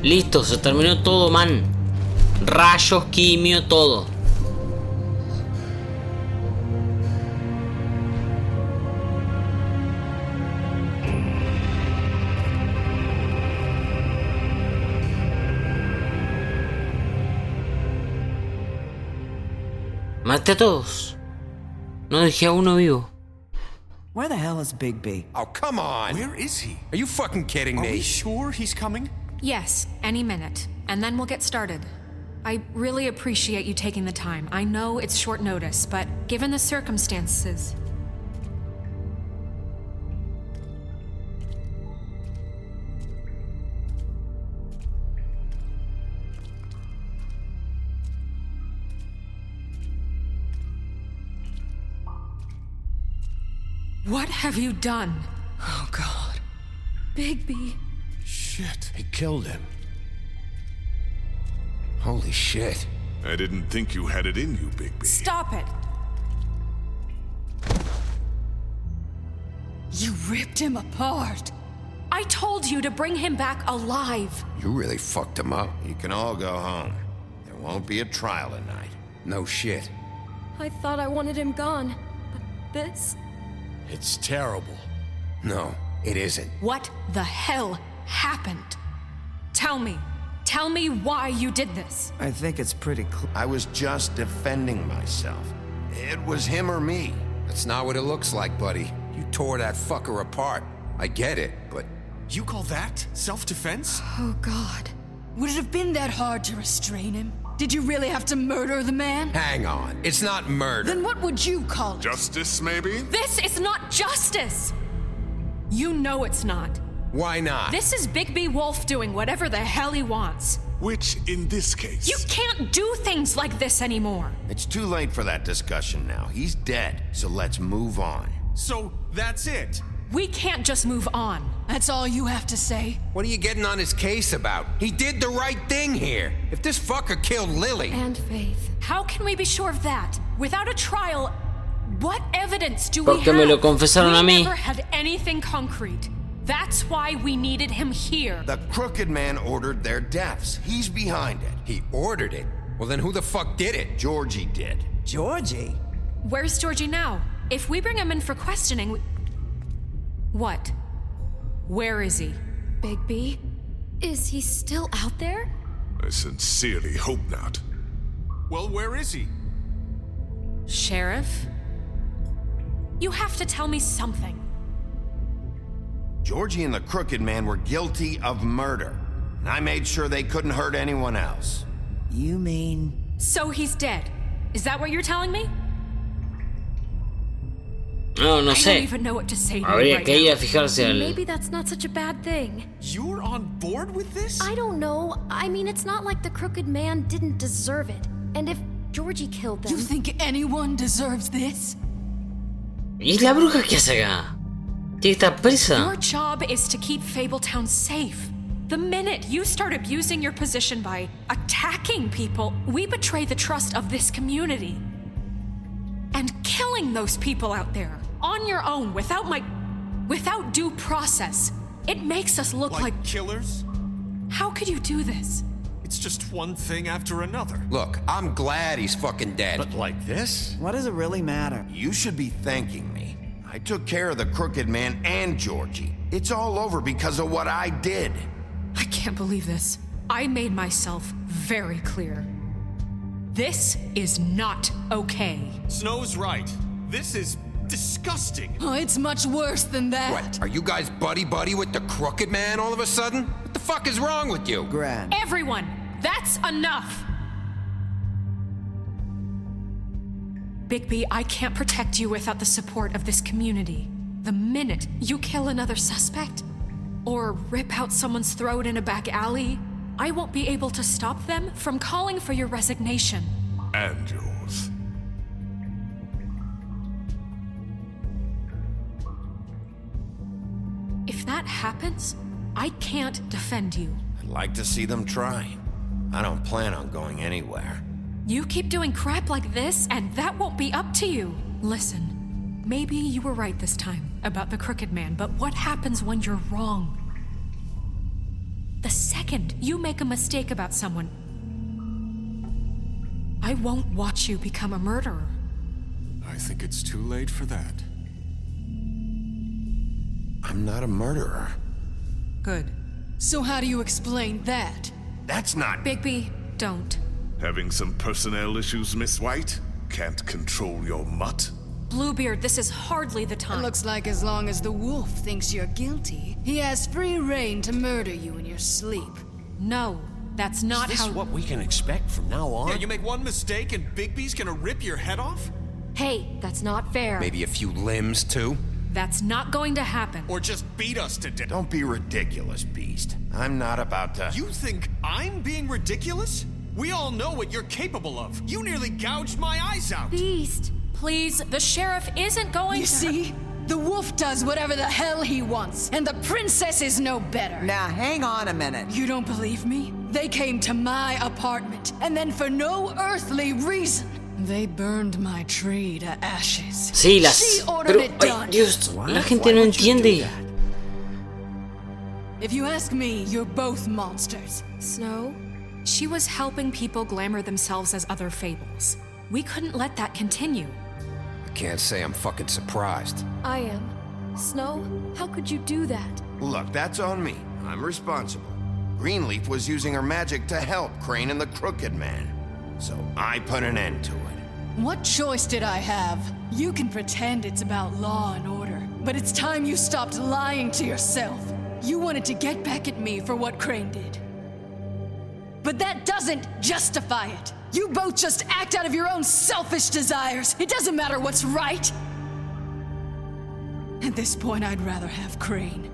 Listo, se terminó todo, man. Rayos, quimio, todo. Maté a todos. No dejé a uno vivo. Where the hell is Bigby? Oh, come on! Where is he? Are you fucking kidding me? Are we sure he's coming? Yes, any minute. And then we'll get started. I really appreciate you taking the time. I know it's short notice, but given the circumstances... What have you done? Oh, God. Bigby. Shit. He killed him. Holy shit. I didn't think you had it in you, Bigby. Stop it! You ripped him apart. I told you to bring him back alive. You really fucked him up. You can all go home. There won't be a trial tonight. No shit. I thought I wanted him gone, but this... It's terrible. No, it isn't. What the hell happened? Tell me. Tell me why you did this. I think it's pretty clear. I was just defending myself. It was him or me. That's not what it looks like, buddy. You tore that fucker apart. I get it, but... You call that self-defense? Oh, God. Would it have been that hard to restrain him? Did you really have to murder the man? Hang on. It's not murder. Then what would you call it? Justice, maybe? This is not justice! You know it's not. Why not? This is Bigby Wolf doing whatever the hell he wants. Which, in this case... You can't do things like this anymore. It's too late for that discussion now. He's dead, so let's move on. So, that's it? We can't just move on. That's all you have to say? What are you getting on his case about? He did the right thing here. If this fucker killed Lily... And Faith. How can we be sure of that? Without a trial, what evidence do we Porque me lo have? confesaron a We mí. never had anything concrete. That's why we needed him here. The crooked man ordered their deaths. He's behind it. He ordered it? Well, then who the fuck did it? Georgie did. Georgie? Where's Georgie now? If we bring him in for questioning... What? Where is he? Bigby? Is he still out there? I sincerely hope not. Well, where is he? Sheriff? You have to tell me something. Georgie and the crooked man were guilty of murder. And I made sure they couldn't hurt anyone else. You mean... So he's dead. Is that what you're telling me? No, no I sé. don't even know what to say to you Habría right que ir now. a fijarse al... Maybe that's not such a bad thing. You're on board with this? I don't know. I mean, it's not like the crooked man didn't deserve it. And if Georgie killed them... You think anyone deserves this? ¿Y la bruja qué hace acá? Tiene que estar presa. Your job is to keep Fabletown safe. The minute you start abusing your position by attacking people, we betray the trust of this community. And killing those people out there, on your own, without due process, it makes us look like killers? How could you do this? It's just one thing after another. Look, I'm glad he's fucking dead. But like this? What does it really matter? You should be thanking me. I took care of the crooked man and Georgie. It's all over because of what I did. I can't believe this. I made myself very clear. This is not okay. Snow's right. This is disgusting. Oh, it's much worse than that. What, are you guys buddy-buddy with the crooked man all of a sudden? What the fuck is wrong with you? Gran. Everyone, that's enough! Bigby, I can't protect you without the support of this community. The minute you kill another suspect, or rip out someone's throat in a back alley, I won't be able to stop them from calling for your resignation. And yours. If that happens, I can't defend you. I'd like to see them try. I don't plan on going anywhere. You keep doing crap like this, and that won't be up to you. Listen, maybe you were right this time about the crooked man, but what happens when you're wrong? The second you make a mistake about someone, I won't watch you become a murderer. I think it's too late for that. I'm not a murderer. Good. So how do you explain that? That's not... Bigby, don't. Having some personnel issues, Miss White? Can't control your mutt? Bluebeard, this is hardly the time. It looks like as long as the wolf thinks you're guilty, he has free rein to murder you in your sleep. No, that's not Is this what we can expect from now on? Yeah, you make one mistake and Bigby's gonna rip your head off? Hey, that's not fair. Maybe a few limbs, too? That's not going to happen. Or just beat us to death. Don't be ridiculous, Beast. I'm not about to... You think I'm being ridiculous? We all know what you're capable of. You nearly gouged my eyes out. Beast, please, the sheriff isn't going You to... see? The wolf does whatever the hell he wants, and the princess is no better. Now, hang on a minute. You don't believe me? They came to my apartment, and then for no earthly reason, they burned my tree to ashes. Sí, las... She ordered Pero, it ay, done. Dios, la gente no entiende. If you ask me, you're both monsters. Snow, she was helping people glamour themselves as other fables. We couldn't let that continue. I can't say I'm fucking surprised. I am. Snow, how could you do that? Look, that's on me. I'm responsible. Greenleaf was using her magic to help Crane and the Crooked Man. So I put an end to it. What choice did I have? You can pretend it's about law and order, but it's time you stopped lying to yourself. You wanted to get back at me for what Crane did. But that doesn't justify it. You both just act out of your own selfish desires. It doesn't matter what's right. At this point, I'd rather have Crane.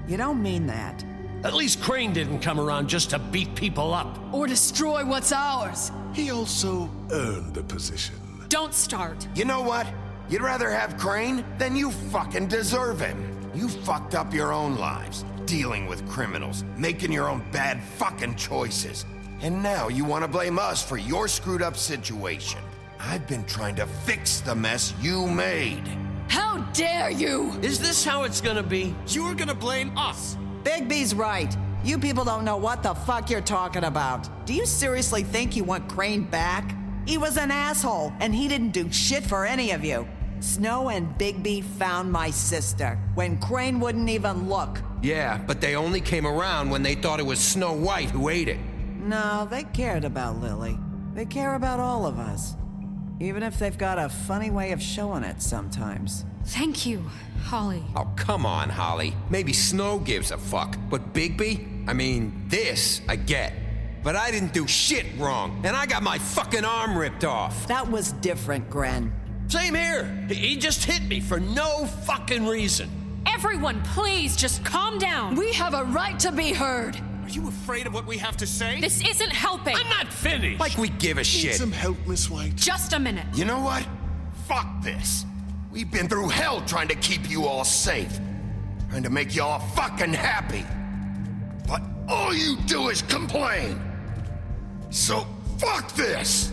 You don't mean that. At least Crane didn't come around just to beat people up. Or destroy what's ours. He also earned the position. Don't start. You know what? You'd rather have Crane? Then you fucking deserve him. You fucked up your own lives, dealing with criminals, making your own bad fucking choices. And now you want to blame us for your screwed up situation. I've been trying to fix the mess you made. How dare you! Is this how it's gonna be? You're gonna blame us. Bigby's right. You people don't know what the fuck you're talking about. Do you seriously think you want Crane back? He was an asshole, and he didn't do shit for any of you. Snow and Bigby found my sister, when Crane wouldn't even look. Yeah, but they only came around when they thought it was Snow White who ate it. No, they cared about Lily. They care about all of us. Even if they've got a funny way of showing it sometimes. Thank you, Holly. Oh, come on, Holly. Maybe Snow gives a fuck, but Bigby? I mean, this I get. But I didn't do shit wrong, and I got my fucking arm ripped off. That was different, Gren. Same here. He just hit me for no fucking reason. Everyone, please, just calm down. We have a right to be heard. Are you afraid of what we have to say? This isn't helping. I'm not finished. Like we give a Need shit. some help, Miss White? Just a minute. You know what? Fuck this. We've been through hell trying to keep you all safe. Trying to make you all fucking happy. But all you do is complain. So fuck this.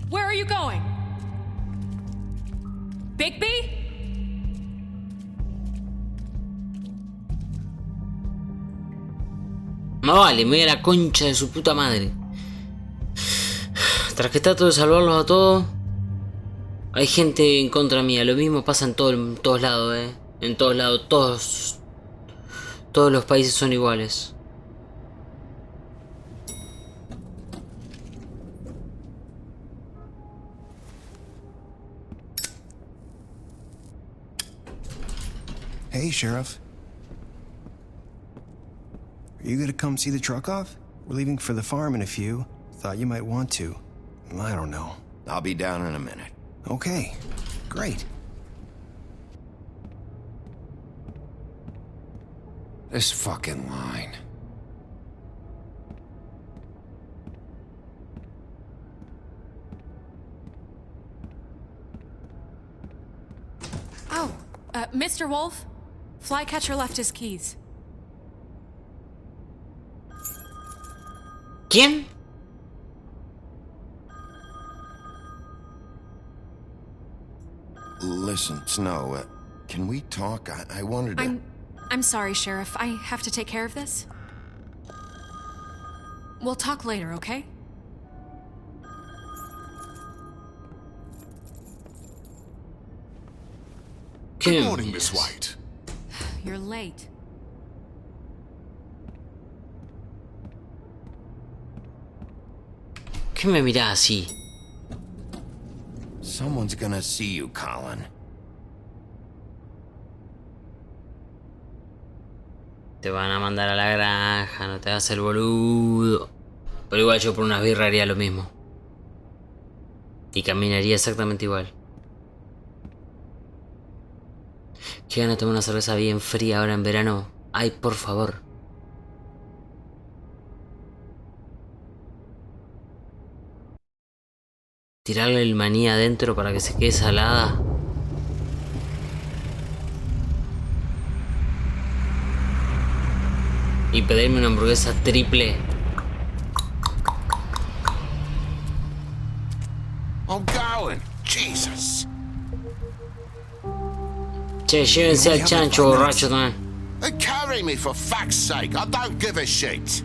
Where are you going? Bigby? No vale, me voy a la concha de su puta madre. Tras que trato de salvarlos a todos, hay gente en contra mía. Lo mismo pasa en todos lados, En todos lados, todos los países son iguales. Hey, Sheriff. Are you gonna come see the truck off? We're leaving for the farm in a few. Thought you might want to. I don't know. I'll be down in a minute. Okay, great. This fucking line. Oh, Mr. Wolf? Flycatcher left his keys. ¿Quién? Listen, Snow, can we talk? I wanted to... I'm sorry, Sheriff. I have to take care of this. We'll talk later, okay? Good morning, Miss White. You're late. qué me mirás así? Someone's gonna see you, Colin. Te van a mandar a la granja, no te hagas el boludo. Pero igual yo por unas birras haría lo mismo. Y caminaría exactamente igual. Qué ganas de tomar una cerveza bien fría ahora en verano. Ay, por favor. Tirarle el maní adentro para que se quede salada. Y pedirme una hamburguesa triple. I'm going. Jesus. Che, llévense al chancho borracho también. Carry me for fuck's sake. I don't give a shit.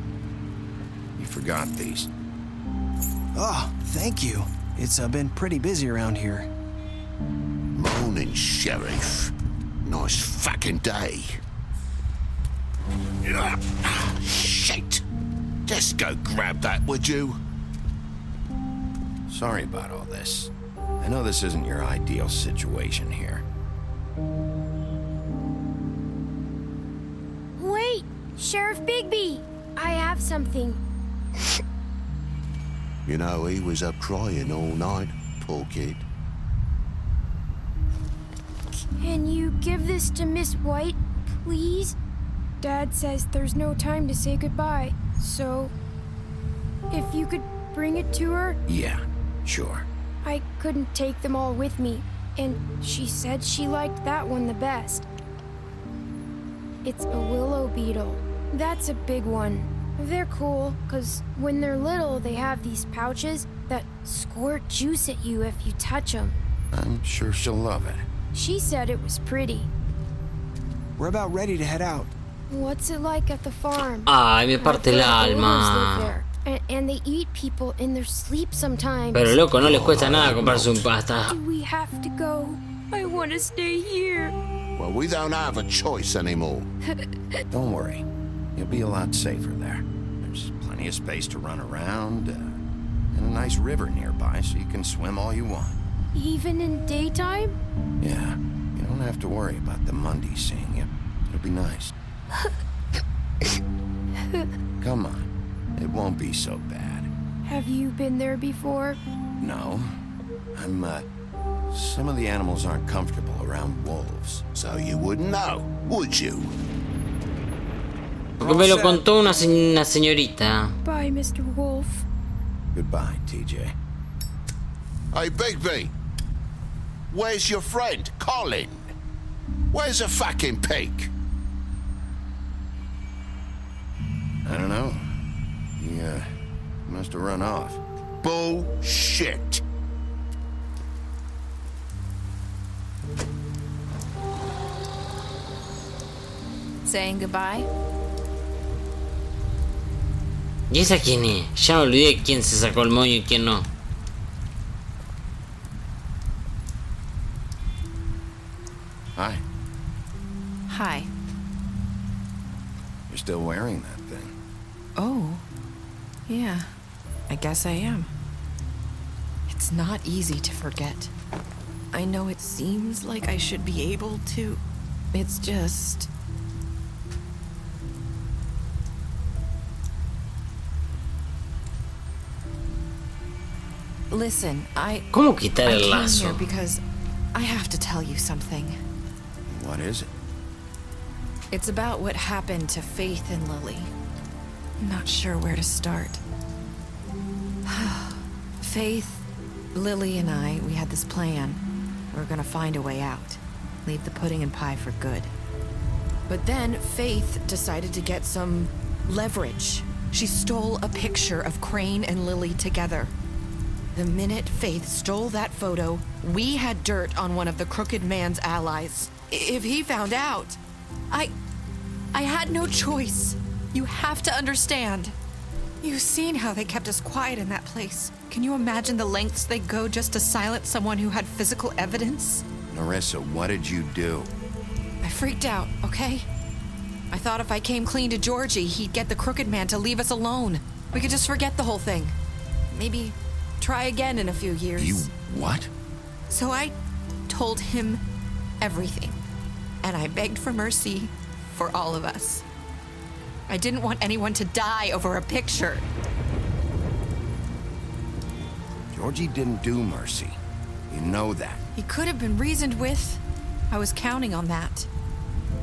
You forgot these. Oh, thank you. It's been pretty busy around here. Morning, Sheriff. Nice fucking day. Shit. Just go grab that, would you? Sorry about all this. I know this isn't your ideal situation here. Wait, Sheriff Bigby, I have something. You know, he was up crying all night, poor kid. Can you give this to Miss White, please? Dad says there's no time to say goodbye, so if you could bring it to her? Yeah, sure. I couldn't take them all with me, and she said she liked that one the best. It's a willow beetle. That's a big one. They're cool, because when they're little, they have these pouches that squirt juice at you if you touch them. I'm sure she'll love it. She said it was pretty. We're about ready to head out. What's it like at the farm? Ay, me parte el alma. And they eat people in their sleep sometimes. Pero loco, no les cuesta nada comprarse un pasta. Do we have to go? I want to stay here. Well, we don't have a choice anymore. Don't worry. You'll be a lot safer there. There's plenty of space to run around, and a nice river nearby so you can swim all you want. Even in daytime? Yeah, you don't have to worry about the Monday seeing you. It'll be nice. Come on, it won't be so bad. Have you been there before? No, some of the animals aren't comfortable around wolves, so you wouldn't know, would you? Porque me lo contó una señorita. Bye, Mr. Wolf. Goodbye, TJ. Hey, Bigby. Where's your friend, Colin? Where's the fucking pig? I don't know. He, must have run off. Bullshit. Saying goodbye? ¿Y esa quién es? Ya me olvidé quién se sacó el moño y quién no. Hi. Hi. You're still wearing that thing. Oh. Yeah. I guess I am. It's not easy to forget. I know it seems like I should be able to. It's just... Listen, ¿Cómo quitar el came lazo? here because I have to tell you something. What is it? It's about what happened to Faith and Lily. I'm not sure where to start. Faith, Lily, and I, we had this plan. We were gonna find a way out. Leave the pudding and pie for good. But then Faith decided to get some leverage. She stole a picture of Crane and Lily together. The minute Faith stole that photo, we had dirt on one of the crooked man's allies. If he found out, I had no choice. You have to understand. You've seen how they kept us quiet in that place. Can you imagine the lengths they go just to silence someone who had physical evidence? Narissa, what did you do? I freaked out, okay? I thought if I came clean to Georgie, he'd get the crooked man to leave us alone. We could just forget the whole thing. Maybe try again in a few years. You what? So I told him everything, and I begged for mercy for all of us. I didn't want anyone to die over a picture. Georgie didn't do mercy. You know that. He could have been reasoned with. I was counting on that.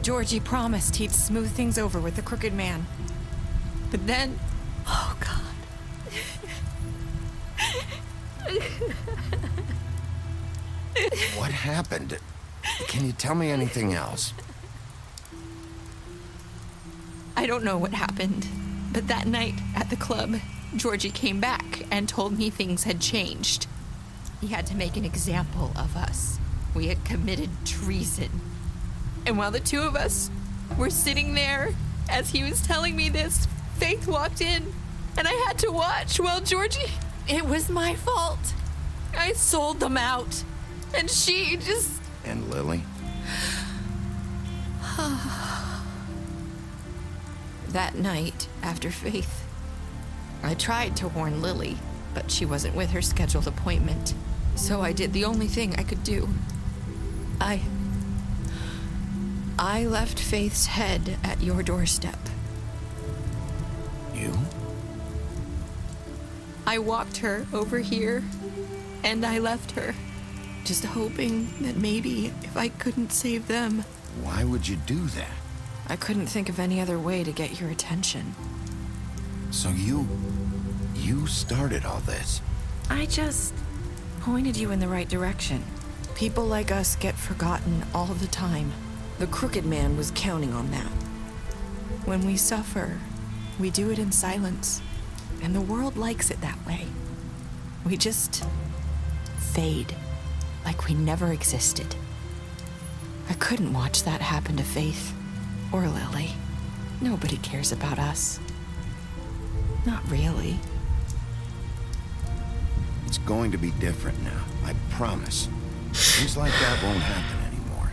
Georgie promised he'd smooth things over with the crooked man. But then... Oh, God. What happened? Can you tell me anything else? I don't know what happened, but that night at the club, Georgie came back and told me things had changed. He had to make an example of us. We had committed treason. And while the two of us were sitting there, as he was telling me this, Faith walked in, and I had to watch while Georgie... It was my fault. I sold them out, and she just... And Lily? That night, after Faith, I tried to warn Lily, but she wasn't with her scheduled appointment. So I did the only thing I could do. I left Faith's head at your doorstep. You? I walked her over here, and I left her, just hoping that maybe if I couldn't save them... Why would you do that? I couldn't think of any other way to get your attention. So you started all this? I just pointed you in the right direction. People like us get forgotten all the time. The crooked man was counting on that. When we suffer, we do it in silence, and the world likes it that way. We just fade, like we never existed. I couldn't watch that happen to Faith or Lily. Nobody cares about us. Not really. It's going to be different now, I promise. Things like that won't happen anymore.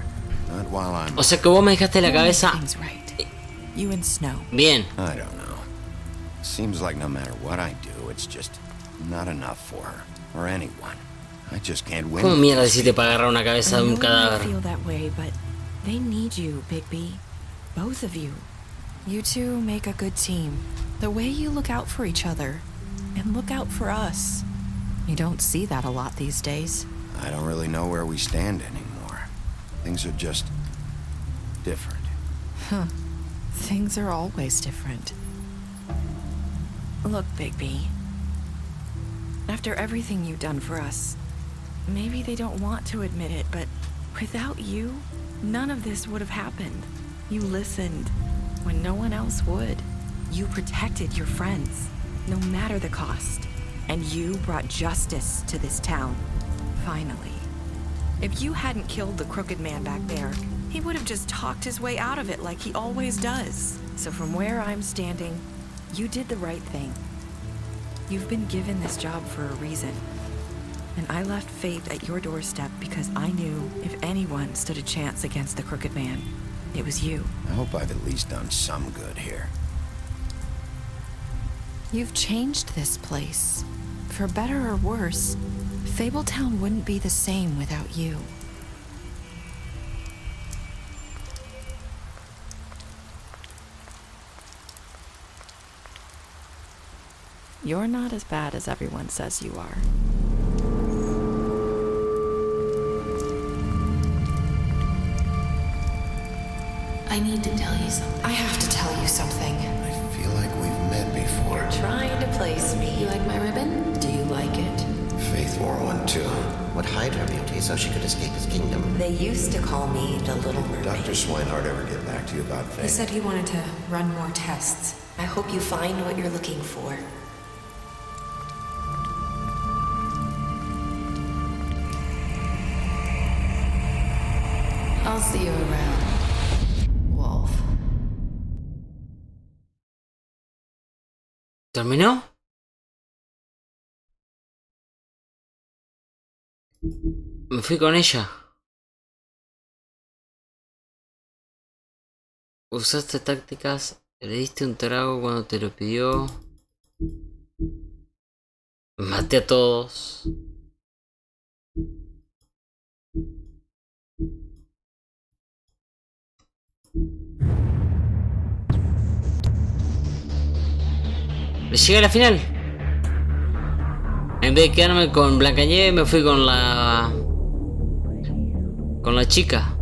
Not while I'm... O sea que vos me dejaste la cabeza... You and Snow. Bien. I don't know. Seems like no matter what I do, it's just not enough for her or anyone. I just can't win. ¿Cómo mierda hiciste para agarrar una cabeza de un cadáver? I feel that way, but they need you, Bigby. Both of you. You two make a good team. The way you look out for each other and look out for us. You don't see that a lot these days. I don't really know where we stand anymore. Things are just different. Huh. Things are always different. Look, Bigby. After everything you've done for us, maybe they don't want to admit it, but without you, none of this would have happened. You listened when no one else would. You protected your friends, no matter the cost. And you brought justice to this town, finally. If you hadn't killed the crooked man back there, he would have just talked his way out of it like he always does. So from where I'm standing, you did the right thing. You've been given this job for a reason. And I left Faith at your doorstep because I knew if anyone stood a chance against the crooked man, it was you. I hope I've at least done some good here. You've changed this place. For better or worse, Fabletown wouldn't be the same without you. You're not as bad as everyone says you are. I need to tell you something. I have to tell you something. I feel like we've met before. You're trying to place me. You like my ribbon? Do you like it? Faith wore one too. Would hide her beauty so she could escape his kingdom. They used to call me the Little Mermaid. Dr. Swinehart ever get back to you about Faith? He said he wanted to run more tests. I hope you find what you're looking for. I'll see you around, Wolf. ¿Terminó? Me fui con ella. Usaste tácticas, le diste un trago cuando te lo pidió. Maté a todos. Llegué a la final. En vez de quedarme con Blancanieves, me fui con la chica.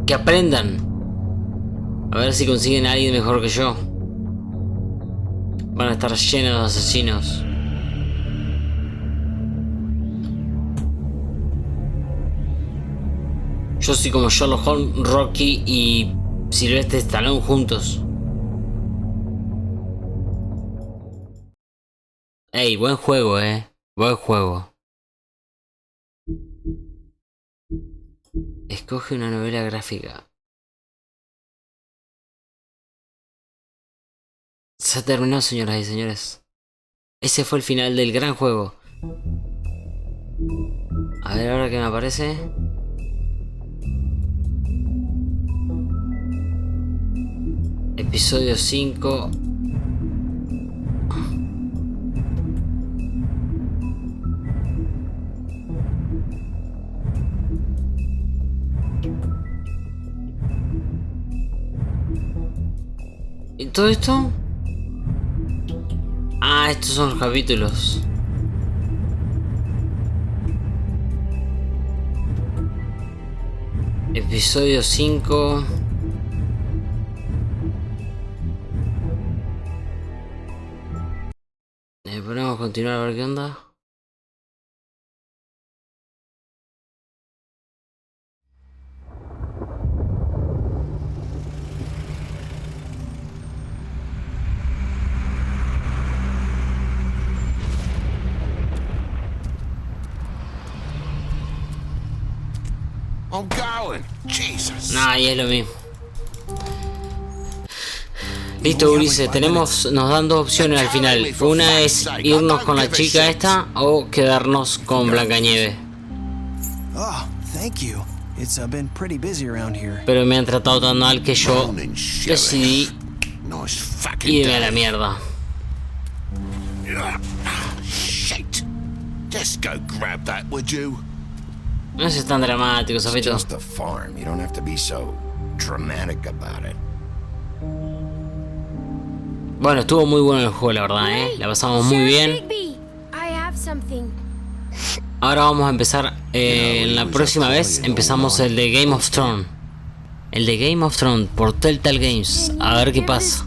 Que aprendan. A ver si consiguen a alguien mejor que yo. Van a estar llenos de asesinos. Yo soy como Sherlock Holmes, Rocky y Sylvester Stallone juntos. Ey, buen juego, buen juego. Escoge una novela gráfica. Se terminó, señoras y señores. Ese fue el final del gran juego. A ver ahora qué me aparece. Episodio 5. ¿Y todo esto? Ah, estos son los capítulos. Episodio 5. Podemos continuar a ver qué onda. I'm going. Jesus. Nah, y es lo mismo. Listo, Ulises, nos dan dos opciones al final. Una es irnos con la chica esta o quedarnos con Blancanieves. Oh, thank you. It's been pretty busy around here. Pero me han tratado tan mal que yo decidí irme a la mierda. Shit. Just go grab that, would you? No es tan dramático, Safito. It's just a farm. You don't have to be so dramatic about it. Bueno, estuvo muy bueno el juego, la verdad, La pasamos muy bien. Ahora vamos a empezar, en la próxima vez empezamos el de Game of Thrones. El de Game of Thrones por Telltale Games. A ver qué pasa.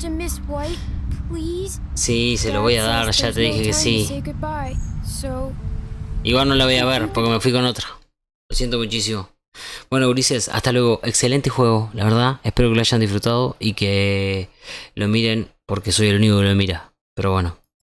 Sí, se lo voy a dar, ya te dije que sí. Igual no la voy a ver porque me fui con otra. Lo siento muchísimo. Bueno, Ulises, hasta luego. Excelente juego, la verdad. Espero que lo hayan disfrutado y que lo miren porque soy el único que lo mira. Pero bueno.